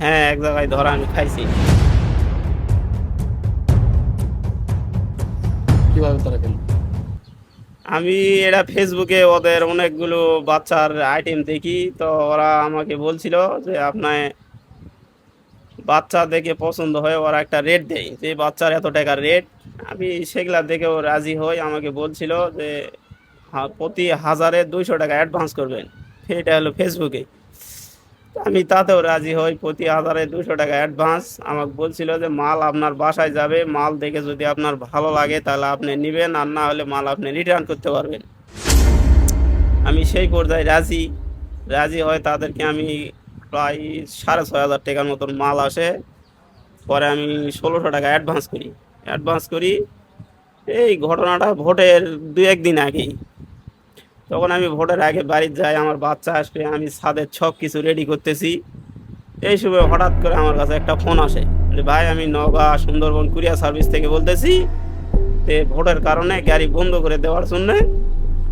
হ্যাঁ, এক জায়গায় ধরা আমি খাইছি। কিভাবে তারা খেলো? আমি এটা ফেসবুকে ওদের অনেকগুলো বাচ্চার আইটেম দেখি, তো ওরা আমাকে বলছিল যে আপনার বাচ্চা দেখে পছন্দ হয়, ওরা একটা রেট দেয় যে বাচ্চার এত টাকা রেট। আমি সেগুলা দেখেও রাজি হই। আমাকে বলছিল যে প্রতি 1,000-200 টাকা অ্যাডভান্স করবেন, এটা হলো ফেসবুকে। আমি তাতেও রাজি হই, প্রতি 1,000-200 টাকা অ্যাডভান্স। আমাকে বলছিল যে মাল আপনার বাসায় যাবে, মাল দেখে যদি আপনার ভালো লাগে তাহলে আপনি নেবেন, আর না হলে মাল আপনি রিটার্ন করতে পারবেন। আমি সেই পর্যায়ে রাজি রাজি হয় তাদেরকে আমি প্রায় 6,500 টাকার মতন মাল আসে। পরে আমি 1,600 টাকা অ্যাডভান্স করি। এই ঘটনাটা ভোটের 2-1 দিন আগেই। তখন আমি ভোটের আগে বাড়ি যাই, আমার বাচ্চা আসবে, আমি ছাদের সব কিছু রেডি করতেছি। এই সময় হঠাৎ করে আমার কাছে একটা ফোন আসে যে ভাই, আমি নওগাঁ সুন্দরবন কুরিয়ার সার্ভিস থেকে বলতেছি। ভোটের কারণে গাড়ি বন্ধ করে দেওয়ার জন্য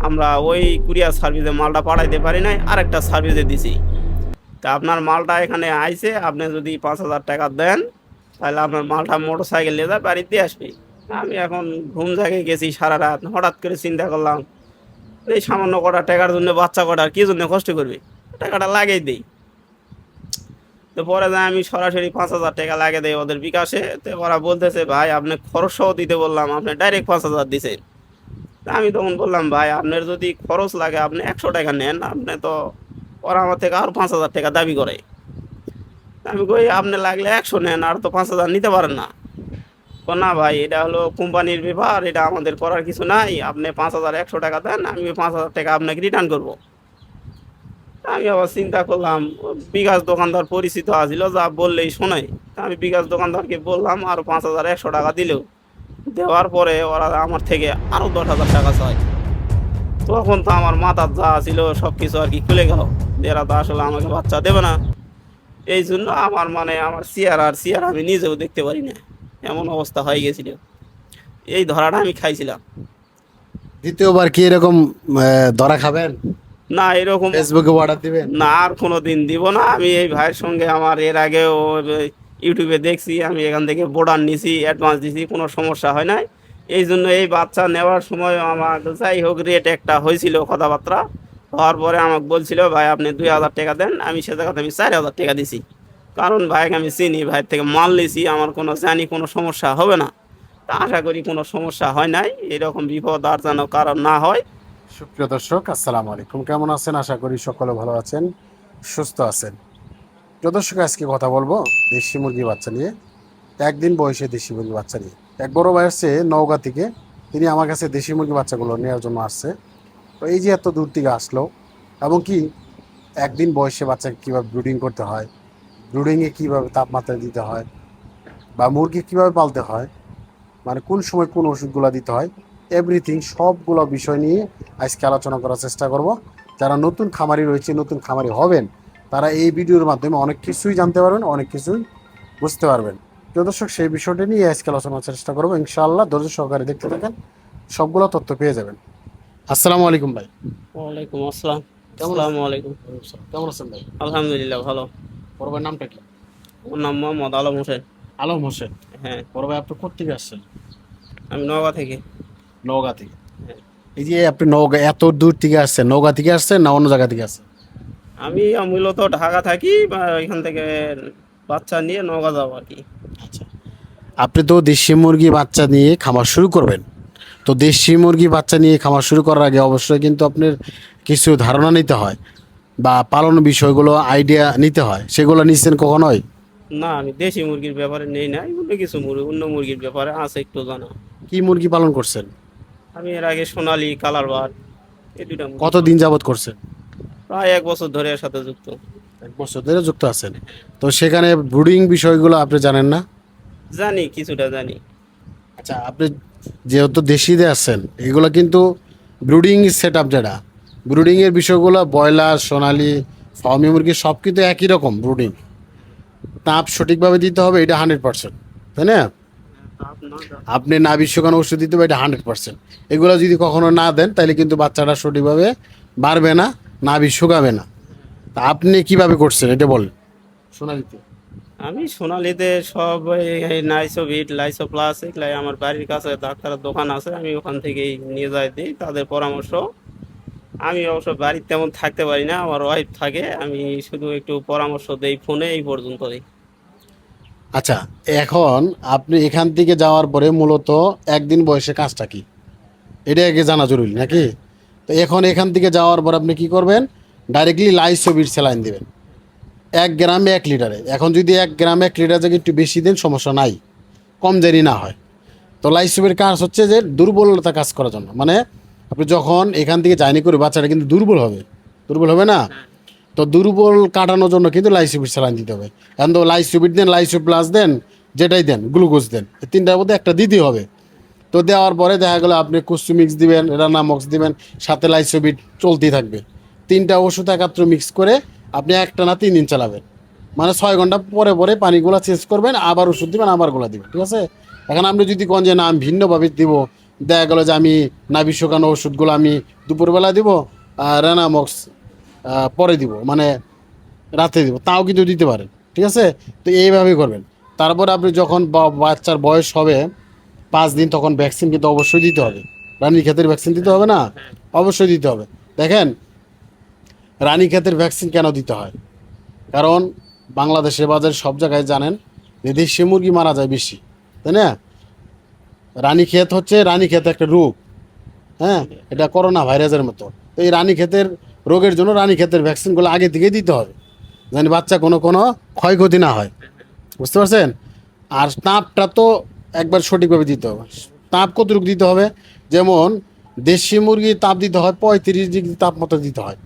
আমরা ওই কুরিয়ার সার্ভিসে মালটা পাঠাইতে পারি নাই, আরেকটা সার্ভিসে দিছি। তা আপনার মালটা এখানে আইছে, আপনি যদি 5,000 টাকা দেন তাহলে আপনার মালটা মোটর সাইকেল নিয়ে যায় বাড়িতে আসবে। আমি এখন ঘুম জাগে গেছি সারা রাত, হঠাৎ করে চিন্তা করলাম এই সামান্য কটা টাকার জন্য বাচ্চা কটার কি জন্য কষ্ট করবে, টাকাটা লাগিয়ে দিই। তো পরে যায় আমি সরাসরি 5,000 টাকা লাগিয়ে দেয় ওদের বিকাশে। তো ওরা বলতেছে ভাই, আপনি খরচ সহ দিতে বললাম, আপনি ডাইরেক্ট 5,000 দিছেন। তা আমি তখন বললাম ভাই, আপনার যদি খরচ লাগে আপনি 100 টাকা নেন, আপনি তো ওরা আমার থেকে আরও 5,000 টাকা দাবি করে। আমি কই আপনি লাগলে 100 নেন, আর তো 5,000 নিতে পারেন না। না ভাই, এটা হলো কোম্পানির ব্যাপার, এটা আমাদের করার কিছু নাই। আপনি 5,100 টাকা দেন, আমি 5,000 টাকা আপনাকে রিটার্ন করবো। আমি আবার চিন্তা করলাম, বিকাশ দোকানদার পরিচিত আছিল, যা বললেই শোনাই। তা আমি বিকাশ দোকানদারকে বললাম আরও 5,100 টাকা দিলেও। দেওয়ার পরে ওরা আমার থেকে আরও 10,000 টাকা চায়। তখন তো আমার মাথার যা ছিল সব কিছু আর কি খুলে গেল, যে এরা তো আসলে আমাকে বাচ্চা দেবে না। এই জন্য আমার আমার চেয়ার আমি নিজেও দেখতে পারি না, এমন অবস্থা হয়ে গেছিল। এই ধরাটা আমি খাইছিলাম। দ্বিতীয়বার কি এরকম ধরা খাবেন? না, এরকম ফেসবুকে অর্ডার দিবেন? না, আর কোনো দিন দিব না। আমি এই ভাইয়ের সঙ্গে আমার এর আগেও ইউটিউবে দেখছি, আমি এখান থেকে বোর্ডার নিছি, অ্যাডভান্স দিছি, কোনো সমস্যা হয় নাই। এই জন্য এই বাচ্চা নেওয়ার সময় আমার যাই হোক রেট একটা হয়েছিল কথাবার্তা। হওয়ার পরে আমাকে বলছিল ভাই আপনি 2,000 টাকা দেন, আমি সে জায়গাতে আমি 4,000 টাকা দিছি। কারণ ভাইকে আমি চিনি, ভাইয়ের থেকে মাল নিছি, আমার কোনো জানি কোনো সমস্যা হবে না। তা আশা করি কোনো সমস্যা হয় নাই, এরকম বিপদ আর যেন কারণ না হয়। সুপ্রিয় দর্শক, আসসালামু আলাইকুম। কেমন আছেন? আশা করি সকলে ভালো আছেন, সুস্থ আছেন। প্রিয় দর্শক, আজকে কথা বলবো দেশি মুরগি বাচ্চা নিয়ে। একদিন বয়সে দেশি মুরগি বাচ্চা নিয়ে এক বড় ভাই আসছে নওগাঁ থেকে। তিনি আমার কাছে দেশি মুরগি বাচ্চাগুলো নেওয়ার জন্য আসছে। তো এই যে এত দূর থেকে আসলো, এবং কি একদিন বয়সে বাচ্চাকে কীভাবে ব্রুডিং করতে হয়, ব্রুডিংয়ে কীভাবে তাপমাত্রা দিতে হয়, বা মুরগি কীভাবে পালতে হয়, মানে কোন সময় কোন ওষুধগুলো দিতে হয়, এভরিথিং সবগুলো বিষয় নিয়ে আজকে আলোচনা করার চেষ্টা করব। যারা নতুন খামারি রয়েছে, নতুন খামারি হবেন, তারা এই ভিডিওর মাধ্যমে অনেক কিছুই জানতে পারবেন, অনেক কিছুই বুঝতে পারবেন। প্রিয় দর্শক, সেই বিষয়টি নিয়ে আজকে আলোচনার চেষ্টা করবো ইনশাআল্লাহ। ধৈর্য সহকারে দেখতে থাকেন, সবগুলো তথ্য পেয়ে যাবেন। আসসালামু আলাইকুম ভাই। ওয়ালাইকুম আসসালাম। কেমন আসসালামু আলাইকুম। কেমন আছেন ভাই? আলহামদুলিল্লাহ ভালো। বড় ভাইয়ের নামটা কি? আমার নাম মোহাম্মদ আলম হোসেন। আলম হোসেন। হ্যাঁ, বড় ভাই, আপনি কোথেকে আসছেন? আমি নওগাঁ থেকে। নওগাঁ থেকে। হ্যাঁ। এই যে আপনি নওগাঁ এত দূর থেকে আসছেন, নওগাঁ থেকে আসছেন না অন্য জায়গা থেকে আসছেন? আমি মূলত ঢাকা থাকি, বা এখান থেকে বাচ্চা নিয়ে নওগাঁ যাবো আর কি। আচ্ছা, আপনি তো দেশি মুরগি বাচ্চা নিয়ে খামার শুরু করবেন। তো দেশি মুরগি বাচ্চা নিয়ে খামার শুরু করার আগে অবশ্যই কিন্তু আপনার কিছু ধারণা নিতে হয়, বা পালন বিষয়গুলো আইডিয়া নিতে হয়। সেগুলো নিচ্ছেন কখনোই? না, আমি দেশি মুরগির ব্যাপারে নেই না, অন্য কিছু অন্য মুরগির ব্যাপারে আছে একটু জানা। কি মুরগি পালন করছেন? আমি এর আগে সোনালী, কালার বার্ড, এই দুইটা মুরগি কতদিন যাবত করছেন? প্রায় 1 বছর ধরে এর সাথে যুক্ত। 1 বছর ধরে যুক্ত আছেন। তো সেখানে ব্রুডিং বিষয়গুলো আপনি জানেন না? জানি, কিছুটা জানি। আচ্ছা, আপনি যেহেতু দেশিতে আসছেন, এগুলো কিন্তু ব্রুডিং সেট আপ, যেটা ব্রুডিংয়ের বিষয়গুলো ব্রয়লার, সোনালি, ফার্মি মুরগি সব কিন্তু একই রকম ব্রুডিং। তাপ সঠিকভাবে দিতে হবে, এটা 100%, তাই না? আপনি নাভি শুকানো ওষুধ দিতে হবে, এটা 100%। এগুলো যদি কখনো না দেন তাহলে কিন্তু বাচ্চাটা সঠিকভাবে বাড়বে না, নাভি শুকাবে না। তা আপনি কিভাবে করছেন এটা বলেন। সোনালিতে আমি সোনালীতে সব এই নাইসোভিট লাইসো প্লাস এগুলাই আমার বাড়ির কাছে ডাক্তারের দোকান আছে, আমি ওখান থেকেই নিয়ে যাই দিই তাদের পরামর্শ। আমি অবশ্য বাড়িতে তেমন থাকতে পারি না, আমার ওয়াইফ থাকে, আমি শুধু একটু পরামর্শ দেই ফোনে, এই পর্যন্তই। আচ্ছা, এখন আপনি এখান থেকে যাওয়ার পরে মূলত একদিন বয়সে কাজটা কি এটা আগে জানা জরুরি নাকি? তো এখন এখান থেকে যাওয়ার পর আপনি কি করবেন? ডাইরেক্টলি লাইসোভিট স্যালাইন দিবেন 1 গ্রামে 1 লিটারে। এখন যদি 1 গ্রামে 1 লিটার থেকে একটু বেশি দিন সমস্যা নাই, কম জারি না হয়। তো লাইসোভির কাজ হচ্ছে যে দুর্বলতা কাজ করার জন্য, মানে আপনি যখন এখান থেকে জার্নি করে বাচ্চাটা কিন্তু দুর্বল হবে না? তো দুর্বল কাটানোর জন্য কিন্তু লাইসোভিট স্যালাইন দিতে হবে। এখন তো লাইসোভিট দেন, লাইসো প্লাস দেন, যেটাই দেন, গ্লুকোজ দেন, এই তিনটার মধ্যে একটা দিতেই হবে। তো দেওয়ার পরে দেখা গেলো আপনি কুসুমিক্স দিবেন, রানামক্স দিবেন, সাথে লাইসোভিট চলতেই থাকবে। তিনটা ওষুধ একাত্র মিক্স করে আপনি একটানা 3 দিন চালাবেন, মানে 6 ঘন্টা পরে পরে পানিগুলো চেঞ্জ করবেন, আবার ওষুধ দিবেন, আবার গুলা দিবেন, ঠিক আছে? এখন আপনি যদি কোন যে না আমি ভিন্নভাবে দিব, দেখা গেলো যে আমি নাভি শুকানো ওষুধগুলো আমি দুপুরবেলা দিব আর রানামক্স পরে দিব, মানে রাতে দিব, তাও কিন্তু দিতে পারেন, ঠিক আছে? তো এইভাবেই করবেন। তারপর আপনি যখন বাচ্চার বয়স হবে 5 দিন, তখন ভ্যাকসিন কিন্তু অবশ্যই দিতে হবে। রানীক্ষেতের ভ্যাকসিন দিতে হবে না? অবশ্যই দিতে হবে। দেখেন, রানীক্ষেতের ভ্যাকসিন কেন দিতে হয়? কারণ বাংলাদেশে বাজারে সব জায়গায় জানেন যে দেশি মুরগি মারা যায় বেশি, তাই না? রানীক্ষেত একটা রোগ, হ্যাঁ, এটা করোনা ভাইরাসের মতো। তো এই রানীক্ষেতের রোগের জন্য রানীক্ষেতের ভ্যাকসিনগুলো আগে থেকেই দিতে হবে, যেন বাচ্চা কোনো ক্ষয়ক্ষতি না হয়, বুঝতে পারছেন? আর তাপটা তো একবার সঠিকভাবে দিতে হবে। তাপ কতটুকু দিতে হবে? যেমন দেশি মুরগি তাপ দিতে হয় 35 ডিগ্রি তাপমাত্রা দিতে হয়,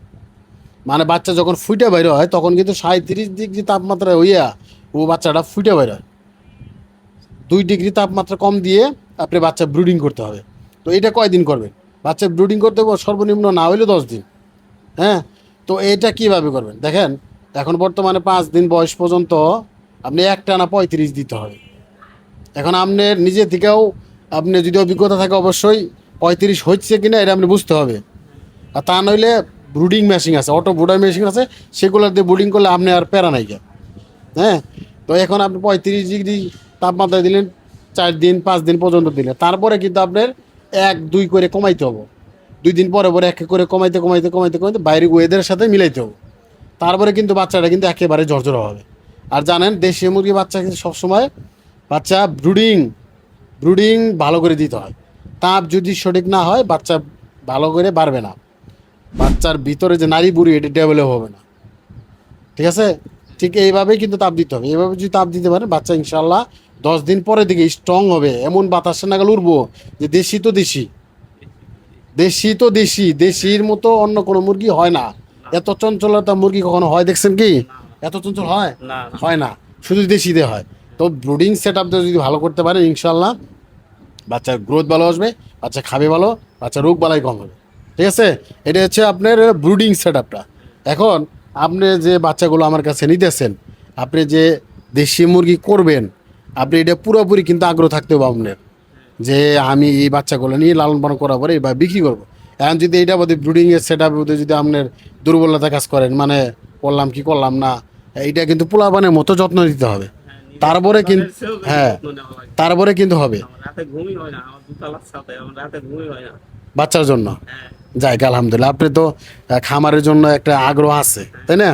মানে বাচ্চা যখন ফুটে বাইরে হয় তখন কিন্তু 37 ডিগ্রি তাপমাত্রা হইয়া ও বাচ্চাটা ফুটে বাইরে হয়। 2 ডিগ্রি তাপমাত্রা কম দিয়ে আপনি বাচ্চা ব্রুডিং করতে হবে। তো এটা কয়দিন করবেন? বাচ্চা ব্রুডিং করতে হবে সর্বনিম্ন না হইলে 10 দিন। হ্যাঁ, তো এটা কিভাবে করবেন দেখেন, এখন বর্তমানে 5 দিন বয়স পর্যন্ত আপনি একটানা 35 দিতে হবে। এখন আপনার নিজে থেকেও আপনি যদি অভিজ্ঞতা থাকে অবশ্যই 35 হচ্ছে কিনা এটা আপনি বুঝতে হবে। আর তা নইলে ব্রুডিং মেশিন আছে, অটো ব্রুডার মেশিন আছে, সেগুলো দিয়ে ব্রুডিং করলে আপনি আর প্যারা নাই গে। হ্যাঁ, তো এখন আপনি 35 ডিগ্রি তাপমাত্রা দিলেন 4 দিন 5 দিন পর্যন্ত দিলেন, তারপরে কিন্তু আপনার 1-2 করে কমাইতে হবে। 2 দিন পরে পরে এক এক করে কমাইতে কমাইতে কমাইতে কমাইতে বাইরের ওয়েদারের সাথে মিলাইতে হবে। তারপরে কিন্তু বাচ্চাটা কিন্তু একেবারে ঝরঝরা হবে। আর জানেন দেশি মুরগি বাচ্চা কিন্তু সবসময় বাচ্চা ব্রুডিং ভালো করে দিতে হয়। তাপ যদি সঠিক না হয় বাচ্চা ভালো করে বাড়বে না, বাচ্চার ভিতরে যে নারী বুড়ি এটা ডেভেলপ হবে না, ঠিক আছে? ঠিক এইভাবেই কিন্তু তাপ দিতে হবে। এইভাবে যদি তাপ দিতে পারেন বাচ্চা ইনশাল্লাহ 10 দিন পরে দিকে স্ট্রং হবে, এমন বাতাসে নাগাল উঠবো যে দেশির মতো অন্য কোনো মুরগি হয় না। এত চঞ্চলতা মুরগি কখনো হয় দেখছেন কি? এত চঞ্চল হয়? না, হয় না, শুধু দেশিতে হয়। তো ব্রুডিং সেট আপ যদি ভালো করতে পারেন ইনশাল্লাহ বাচ্চার গ্রোথ ভালো আসবে, বাচ্চা খাবে ভালো, বাচ্চার রোগ বালাই কম হবে, ঠিক আছে? এটা হচ্ছে আপনার ব্রুডিং সেট আপটা। এখন আপনি যে বাচ্চাগুলো আমার কাছে নিতেছেন, আপনি যে দেশি মুরগি করবেন, আপনি এটা পুরোপুরি কিন্তু আগ্রহ থাকতে হবে আপনার, যে আমি এই বাচ্চাগুলো নিয়ে লালন পালন করার পরে এবার বিক্রি করবো। এখন যদি এইটা বোধ ব্রুডিংয়ের সেট আপের মধ্যে যদি আপনার দুর্বলতা কাজ করেন, মানে করলাম কি করলাম না, এইটা কিন্তু পোলাপানের মতো যত্ন নিতে হবে। তারপরে কিন্তু হ্যাঁ, তারপরে কিন্তু হবে রাতে ঘুমই হয় না, আমার দুতলার সাথে আমার রাতে ঘুমই হয় না। বাচ্চার জন্য। হ্যাঁ, যাই আলহামদুলিল্লাহ, আপনি তো খামারের জন্য একটা আগ্রহ আছে, তাই না?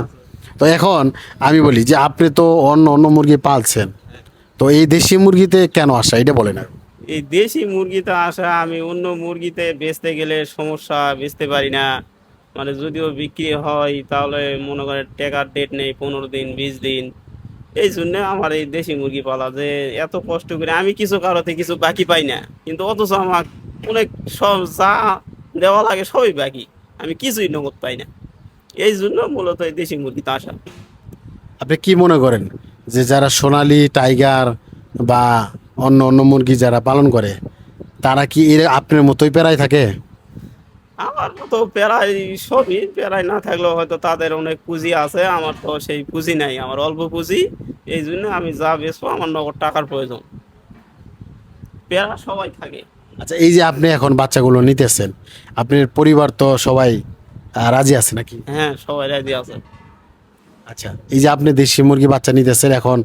তো এখন আমি বলি যে আপনি তো অন্য অন্য মুরগি পালছেন, তো এই দেশি মুরগিতে কেন আসা এটা বলেন। এই দেশি মুরগিতে আসা, আমি অন্য মুরগিতে বেচতে গেলে সমস্যা, বেচতে পারি না। মানে যদিও বিক্রি হয় তাহলে মনে করেন টাকার ডেট নেই, 15 দিন 20 দিন। এই জন্য আমার এই দেশি মুরগি পালা, যে এত কষ্ট করে আমি কিছু কারোতে কিছু বাকি পাই না, কিন্তু অথচ আমার অনেক সব যা দেওয়া লাগে সবই বাকি, আমি কিছুই নগদ পাই না। এই জন্য মূলত এই দেশি মুরগিতে আসা। আপনি কি মনে করেন যে যারা সোনালী টাইগার বা অন্য অন্য মুরগি যারা পালন করে তারা কি এর আপনার মতোই পেরায় থাকে? আমার মতো প্রায় সবই, প্রায় না থাকলেও হয়তো তাদের অনেক পুঁজি আছে, আমার তো সেই পুঁজি নাই, আমার অল্প পুঁজি। এই জন্য আমি যা বেচবো আমার নগদ টাকার প্রয়োজন, প্যারা সবাই থাকে। আচ্ছা, এই যে আপনি এখন বাচ্চাগুলো নিতেছেন, আপনার পরিবার তো সবাই রাজি আছে নাকি? হ্যাঁ, সবাই রাজি আছে। আচ্ছা, এই যে আপনি দেশি মুরগি বাচ্চা নিতেছেন, এখন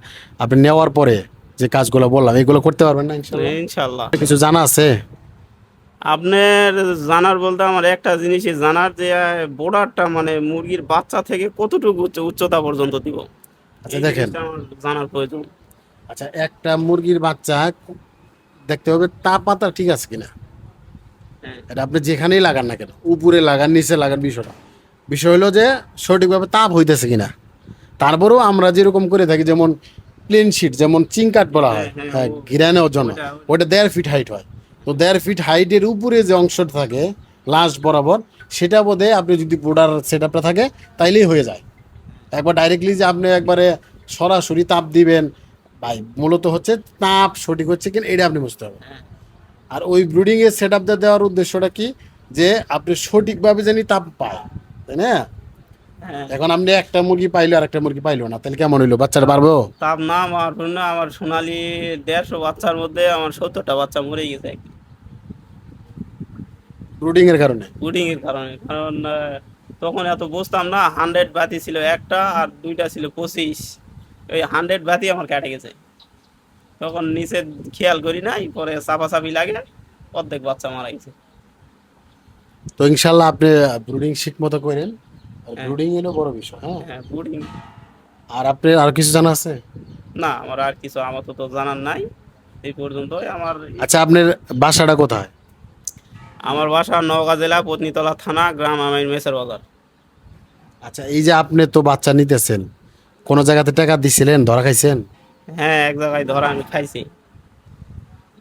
আপনি নেওয়ার পরে যে কাজগুলো বললাম এগুলো করতে পারবেন না ইনশাল্লাহ? ইনশাল্লাহ। কিছু জানা আছে? আপনার জানার বলতে আমার একটা জিনিসই জানার যে বোর্ডারটা মানে মুরগির বাচ্চা থেকে কতটুকু উচ্চতা পর্যন্ত দিব, আচ্ছা এই দেখেন, জিনিসটা আমার জানার প্রয়োজন। আচ্ছা একটা মুরগির বাচ্চা দেখতে হবে তাপমাত্রা ঠিক আছে কিনা। হ্যাঁ, এটা আপনি যেখানেই লাগান না কেন, উপরে লাগান নিচে লাগান, বিষয় হলো যে সঠিকভাবে তাপ হইতেছে কিনা। তারপরেও আমরা যেরকম করে থাকি, যেমন প্লেন শিট, যেমন চিংকাট বলা হয়, হ্যাঁ, হ্যাঁ, ও- ঘিরা নেওয়ার জন্য, ওইটা- ওটা 1.5 ফিট হাইট হয়। তো 1.5 ফিট হাইটের উপরে যে অংশটা থাকে লাস্ট বরাবর, সেটা বোধে আপনি যদি বোর্ডার সেট আপটা থাকে তাইলেই হয়ে যায়। একবার ডাইরেক্টলি যে আপনি একবারে সরাসরি তাপ দিবেন, ভাই মূলত হচ্ছে তাপ সঠিক হচ্ছে কিনা এটা আপনি বুঝতে হবে। হ্যাঁ, আর ওই ব্রুডিংয়ের সেট আপটা দেওয়ার উদ্দেশ্যটা কি, যে আপনি সঠিকভাবে জানি তাপ পায়, তাই না? হ্যাঁ। এখন আপনি একটা মুরগি পাইলো আর একটা মুরগি পাইলো না, তাহলে কেমন হইলো? বাচ্চাটা পারবো? তাপ না আমার জন্য আমার সোনালি 150 বাচ্চার মধ্যে আমার 70টা বাচ্চা মরে গেছে ব্রুডিং এর কারণে। ব্রুডিং এর কারণে। কারণ তখন এত বুঝতাম না, 100 বাতি ছিল একটা আর দুইটা ছিল 25, ওই 100 বাতি আমার কেটে গেছে। তখন নিচে খেয়াল করি নাই, পরে চাপাচাপি লাগে, অর্ধেক বাচ্চা মারা গেছে। তো ইনশাল্লাহ আপনি ব্রুডিং ঠিক মতো করেন, আর হ্যাঁ, ব্রুডিং হলো বড় বিষয়। হ্যাঁ, হ্যাঁ ব্রুডিং। আর আপনি আর কিছু জানা আছে? না, আমার আর কিছু আপাতত জানার নাই এই পর্যন্তই আমার। আচ্ছা, আপনার বাসাটা কোথায়? আমার বাসা নওগাঁ জেলা পত্নীতলা থানা, গ্রাম আমির মেসের বাজার। আচ্ছা, এই যে আপনি তো বাচ্চা নিতেছেন, কোন জায়গাতে টাকা দিছিলেন, ধরা খাইছেন? হ্যাঁ, এক জায়গায় ধরা আমি খাইছি।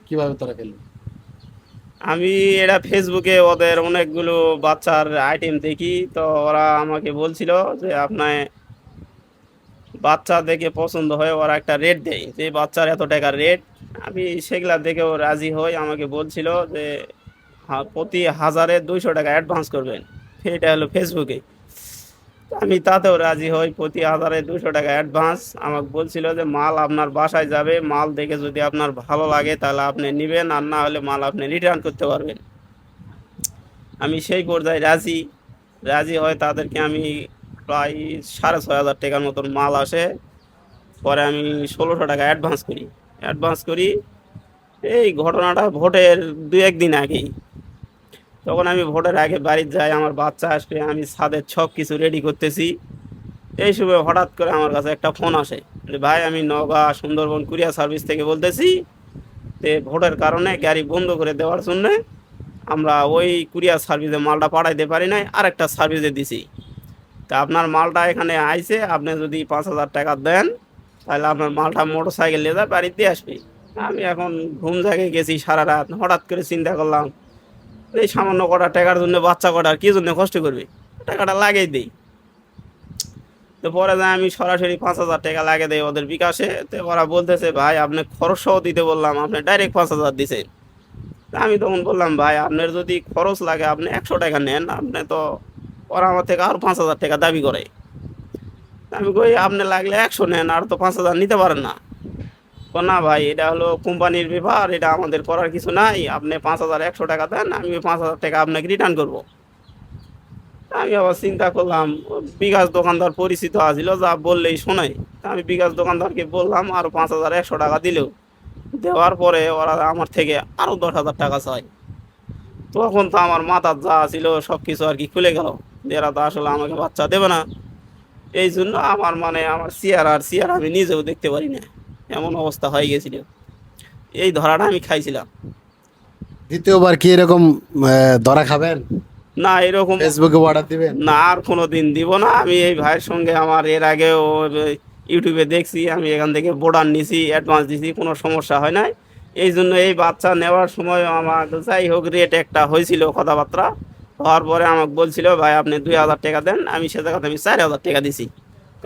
কিভাবে ধরা খেলেন? আমি এটা ফেসবুকে ওদের অনেকগুলো বাচ্চার আইটেম দেখি, তো ওরা আমাকে বলছিল যে আপনার বাচ্চা দেখে পছন্দ হয়, ওরা একটা রেট দেয় যে বাচ্চার এত টাকার রেট। আমি সেগুলা দেখেও রাজি হই, আমাকে বলছিল যে হ্যাঁ, প্রতি 1000-200 টাকা অ্যাডভান্স করবেন, এটা হলো ফেসবুকে। আমি তাতেও রাজি হই, প্রতি 1000-200 টাকা অ্যাডভান্স। আমাকে বলছিল যে মাল আপনার বাসায় যাবে, মাল দেখে যদি আপনার ভালো লাগে তাহলে আপনি নেবেন, আর না হলে মাল আপনি রিটার্ন করতে পারবেন। আমি সেই পর্যায়ে রাজি রাজি হয়, তাদেরকে আমি প্রায় 6500 টাকার মতন মাল আসে। পরে আমি 1600 টাকা অ্যাডভান্স করি। এই ঘটনাটা ভোটের 2-1 দিন আগেই। তখন আমি ভোটের আগে বাড়িতে যাই, আমার বাচ্চা আসবে, আমি ছাদের সব কিছু রেডি করতেছি। এই সময় হঠাৎ করে আমার কাছে একটা ফোন আসে যে ভাই, আমি নওগাঁ সুন্দরবন কুরিয়ার সার্ভিস থেকে বলতেছি, যে ভোটের কারণে গাড়ি বন্ধ করে দেওয়ার জন্য আমরা ওই কুরিয়ার সার্ভিসে মালটা পাঠাইতে পারি নাই, আরেকটা সার্ভিসে দিছি। তা আপনার মালটা এখানে আইছে, আপনি যদি 5000 টাকা দেন তাহলে আপনার মালটা মোটর সাইকেল নিয়ে যায় বাড়িতে আসবে। আমি এখন ঘুম জাগে গেছি সারা রাত, হঠাৎ করে চিন্তা করলাম এই সামান্য কটা টাকার জন্য বাচ্চা কটার কি জন্য কষ্ট করবে, টাকাটা লাগিয়ে দিই। তো পরে যায় আমি সরাসরি 5000 টাকা লাগিয়ে দেয় ওদের বিকাশে। তো ওরা বলতেছে ভাই, আপনি খরচ সহ দিতে বললাম, আপনি ডাইরেক্ট 5000 দিছেন। তা আমি তখন বললাম ভাই, আপনার যদি খরচ লাগে আপনি 100 টাকা নেন, আপনি তো ওরা আমার থেকে আর 5000 টাকা দাবি করে। তা আমি কই আপনি লাগলে 100 নেন, আর তো 5000 নিতে পারেন না। তো না ভাই, এটা হলো কোম্পানির ব্যাপার, এটা আমাদের করার কিছু নাই, আপনি 5100 টাকা দেন, আমি ওই 5000 টাকা আপনাকে রিটার্ন করবো। তা আমি আবার চিন্তা করলাম, বিকাশ দোকানদার পরিচিত আছিল, যা বললেই শোনাই। তা আমি বিকাশ দোকানদারকে বললাম আরও 5100 টাকা দিলেও, দেওয়ার পরে ওরা আমার থেকে আরও 10,000 টাকা চায়। তখন তো আমার মাথার যা ছিল সব কিছু আর কি খুলে গেল, যে এরা তো আসলে আমাকে বাচ্চা দেবে না। এই জন্য আমার মানে আমার চেয়ার আমি নিজেও দেখতে পারি না, এমন অবস্থা হয়ে গেছিল। এই ধরাটা আমি খাইছিলাম। দ্বিতীয়বার কি এরকম ধরা খাবেন? না, এরকম ফেসবুকে অর্ডার দিবেন? না, আর কোনো দিন দিব না। আমি এই ভাইয়ের সঙ্গে আমার এর আগেও ইউটিউবে দেখছি, আমি এখান থেকে বোর্ডার নিছি, অ্যাডভান্স দিছি, কোনো সমস্যা হয় নাই। এই জন্য এই বাচ্চা নেওয়ার সময় আমার যাই হোক রেট একটা হয়েছিল কথাবার্তা, হওয়ার পরে আমাকে বলছিল ভাই আপনি 2000 টাকা দেন, আমি সে জায়গাতে আমি 4000 টাকা দিছি।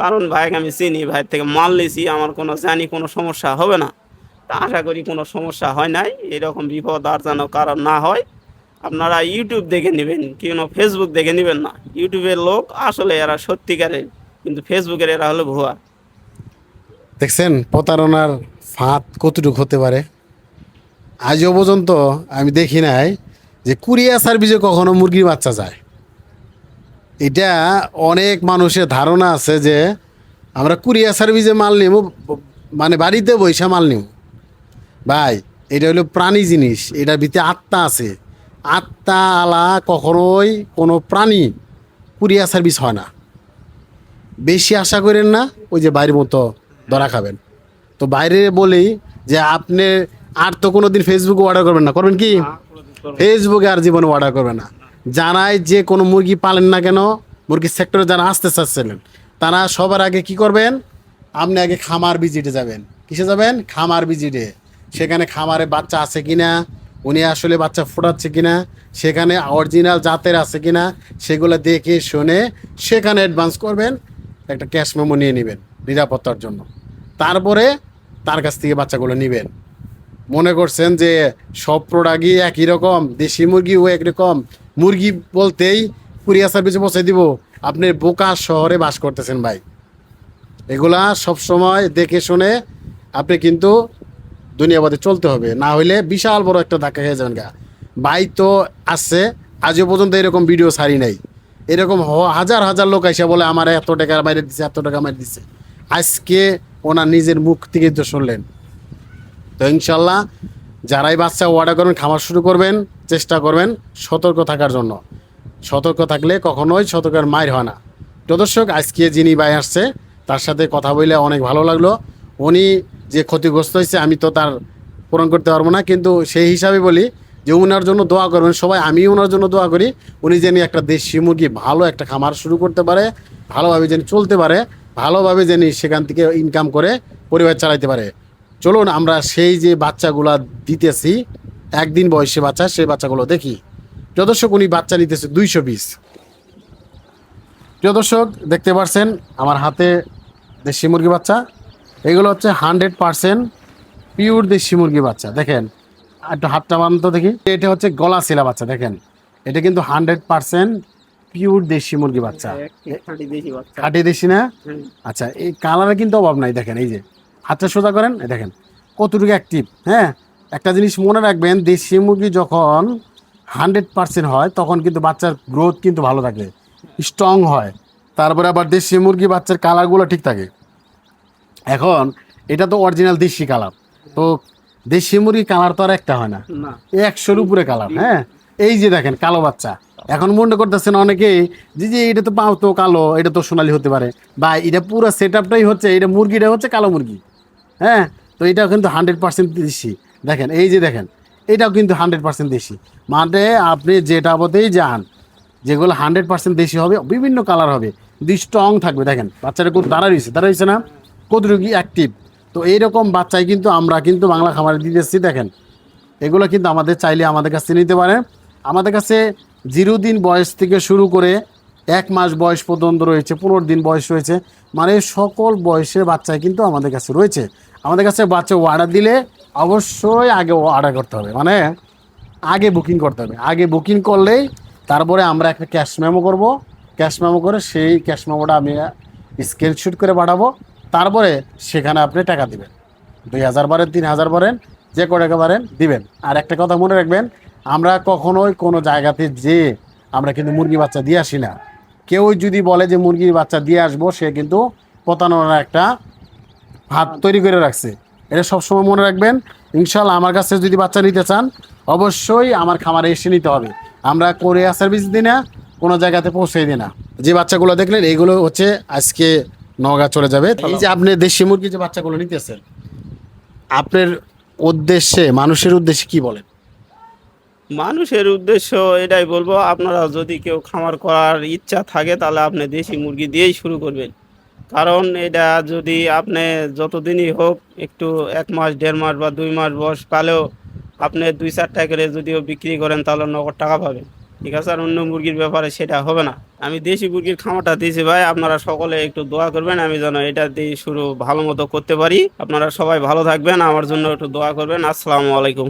কারণ ভাইকে আমি চিনি, ভাইয়ের থেকে মাল নিছি, আমার কোনো জানি কোনো সমস্যা হবে না। তা আশা করি কোনো সমস্যা হয় নাই। এরকম বিপদ আর যেন কারণ না হয়। আপনারা ইউটিউব দেখে নেবেন, কেন ফেসবুক দেখে নেবেন না। ইউটিউবের লোক আসলে এরা সত্যিকারের, কিন্তু ফেসবুকের এরা হলো ভুয়া। দেখছেন প্রতারণার ফাঁদ কতটুকু হতে পারে? আজও পর্যন্ত আমি দেখি নাই যে কুরিয়ার সার্ভিসে কখনো মুরগির বাচ্চা যায়। এটা অনেক মানুষের ধারণা আছে যে আমরা কুরিয়ার সার্ভিসে মাল নিব, মানে বাড়িতে বৈশা মাল নিব ভাই। এটা হলো প্রাণী জিনিস, এটার ভিতরে আত্মা আছে। আত্মা আলা কখনোই কোনো প্রাণী কুরিয়ার সার্ভিস হয় না। বেশি আশা করেন না, ওই যে বাইরের মতো ধরা খাবেন। তো বাইরে বলি যে আপনি আর তো কোনো দিন ফেসবুকে অর্ডার করবেন না, করবেন কি? ফেসবুকে আর জীবনে অর্ডার করবেন না। জানাই যে কোনো মুরগি পালেন না কেন, মুরগির সেক্টরে যারা আসতে চাচ্ছিলেন তারা সবার আগে কি করবেন, আপনি আগে খামার ভিজিটে যাবেন। কিসে যাবেন? খামার ভিজিটে। সেখানে খামারে বাচ্চা আছে কিনা, উনি আসলে বাচ্চা ফোটাচ্ছে কিনা, সেখানে অরিজিনাল জাতের আছে কিনা, সেগুলো দেখে শুনে সেখানে অ্যাডভান্স করবেন, একটা ক্যাশ মেমো নিয়ে নেবেন নিরাপত্তার জন্য। তারপরে তার কাছ থেকে বাচ্চাগুলো নেবেন। মনে করছেন যে সব প্রোডাক্টই একই রকম, দেশি মুরগিও একরকম, মুরগি বলতেই কুরিয়ার সার্ভিসে পৌঁছে দিব, আপনি বোকা শহরে বাস করতেছেন ভাই। এগুলা সব সময় দেখে শুনে আপনি কিন্তু দুনিয়াবাদে চলতে হবে, না হইলে বিশাল বড় একটা ধাক্কা খেয়ে যাবেন গা। ভাই তো আসছে, আজও পর্যন্ত এরকম ভিডিও ছাড়ি নাই। এরকম হাজার হাজার লোক এসে বলে আমার এত টাকা মাইরে দিছে, এত টাকা মাইরে দিছে। আজকে ওনার নিজের মুখ থেকে তো শুনলেন। তো ইনশাল্লাহ যারাই বাচ্চা অর্ডার করবেন, খামার শুরু করবেন, চেষ্টা করবেন সতর্ক থাকার জন্য। সতর্ক থাকলে কখনোই সতর্কের মাইর হয় না। তো দর্শক, আজকে যিনি ভাই আসছে তার সাথে কথা বলে অনেক ভালো লাগলো। উনি যে ক্ষতিগ্রস্ত হয়েছে আমি তো তার পূরণ করতে পারবো না, কিন্তু সেই হিসাবে বলি যে ওনার জন্য দোয়া করবেন সবাই। আমি ওনার জন্য দোয়া করি, উনি যেন একটা দেশি মুরগি ভালো একটা খামার শুরু করতে পারে, ভালোভাবে যেন চলতে পারে, ভালোভাবে যেন সেখান থেকে ইনকাম করে পরিবার চালাইতে পারে। চলুন আমরা সেই যে বাচ্চাগুলা দিতেছি, একদিন বয়সে বাচ্চা, সেই বাচ্চাগুলো দেখি। প্রিয় দর্শক, উনি বাচ্চা নিতেছে 200 পিস। প্রিয় দর্শক, দেখতে পাচ্ছেন আমার হাতে দেশি মুরগি বাচ্চা। এগুলো হচ্ছে 100% পিওর দেশি মুরগি বাচ্চা। দেখেন একটু হাতটা বানান তো দেখি। এটা হচ্ছে গলা শিলা বাচ্চা, দেখেন এটা কিন্তু 100% পিওর দেশি মুরগি বাচ্চা, খাঁটি দেশি না? আচ্ছা, এই কালারে কিন্তু অভাব নাই। দেখেন এই যে হাতটা সোজা করেন, এই দেখেন কতটুকু অ্যাক্টিভ। হ্যাঁ, একটা জিনিস মনে রাখবেন, দেশি মুরগি যখন 100% হয় তখন কিন্তু বাচ্চার গ্রোথ কিন্তু ভালো থাকে, স্ট্রং হয়। তারপরে আবার দেশি মুরগি বাচ্চার কালারগুলো ঠিক থাকে। এখন এটা তো অরিজিনাল দেশি কালার, তো দেশি মুরগি কালার তো আর একটা হয় না, 100-র উপরে কালার। হ্যাঁ, এই যে দেখেন কালো বাচ্চা। এখন মনে করতেছেন অনেকেই যে এটা তো পাও তো কালো, এটা তো সোনালি হতে পারে। বা এটা পুরো সেট আপটাই হচ্ছে, এটা মুরগিটা হচ্ছে কালো মুরগি। হ্যাঁ, তো এটাও কিন্তু 100% দেশি। দেখেন এই যে দেখেন, এটাও কিন্তু 100% দেশি। মানে আপনি যেটাতেই যান, যেগুলো 100% দেশি হবে, বিভিন্ন কালার হবে, স্ট্রং থাকবে। দেখেন বাচ্চাটা খুব দাঁড়াইছে না, কতটুকু অ্যাক্টিভ। তো এইরকম বাচ্চাই কিন্তু আমরা কিন্তু বাংলা খামারে দিতেছি। দেখেন এগুলো কিন্তু আমাদের চাইলে আমাদের কাছে নিতে পারেন। আমাদের কাছে 0 দিন বয়স থেকে শুরু করে 1 মাস বয়স পর্যন্ত রয়েছে, 15 দিন বয়স রয়েছে, মানে সকল বয়সের বাচ্চাই কিন্তু আমাদের কাছে রয়েছে। আমাদের কাছে বাচ্চা অর্ডার দিলে অবশ্যই আগে অর্ডার করতে হবে, মানে আগে বুকিং করতে হবে। আগে বুকিং করলেই তারপরে আমরা একটা ক্যাশ মেমো করব। ক্যাশ মেমো করে সেই ক্যাশ মেমোটা আমি স্ক্রিনশট করে পাঠাবো। তারপরে সেখানে আপনি টাকা দিবেন, 2000 বারেন, 3000 বারেন, যে ক টাকা বারেন দিবেন। আর একটা কথা মনে রাখবেন, আমরা কখনোই কোনো জায়গাতে যে আমরা কিন্তু মুরগি বাচ্চা দিয়ে আসি না। কেউ যদি বলে যে মুরগির বাচ্চা দিয়ে আসবো, সে কিন্তু প্রতারণার একটা হাত তৈরি করে রাখছে। এটা সবসময় মনে রাখবেন। ইনশাল্লাহ আমার কাছে যদি বাচ্চা নিতে চান, অবশ্যই আমার খামারে এসে নিতে হবে। আমরা কোরিয়ার সার্ভিস দিই না, কোনো জায়গাতে পৌঁছে দিই না। যে বাচ্চাগুলো দেখলেন এইগুলো হচ্ছে আজকে নওগাঁ চলে যাবে। এই যে আপনি দেশি মুরগি যে বাচ্চাগুলো নিতেছেন, আপনার উদ্দেশ্যে, মানুষের উদ্দেশ্যে কি বলেন? মানুষের উদ্দেশ্য এটাই বলবো, আপনারা যদি কেউ খামার করার ইচ্ছা থাকে তাহলে আপনি দেশি মুরগি দিয়েই শুরু করবেন। কারণ এটা যদি আপনি যতদিনই হোক, একটু 1 মাস, 1.5 মাস বা 2 মাস বয়স কালেও আপনি 2-4 টাকা করে যদিও বিক্রি করেন তাহলে নগদ টাকা পাবেন, ঠিক আছে? আর অন্য মুরগির ব্যাপারে সেটা হবে না। আমি দেশি মুরগির খামারটা দিয়েছি ভাই, আপনারা সকলে একটু দোয়া করবেন আমি যেন এটা দিয়ে শুরু ভালো মতো করতে পারি। আপনারা সবাই ভালো থাকবেন, আমার জন্য একটু দোয়া করবেন। আসসালামু আলাইকুম।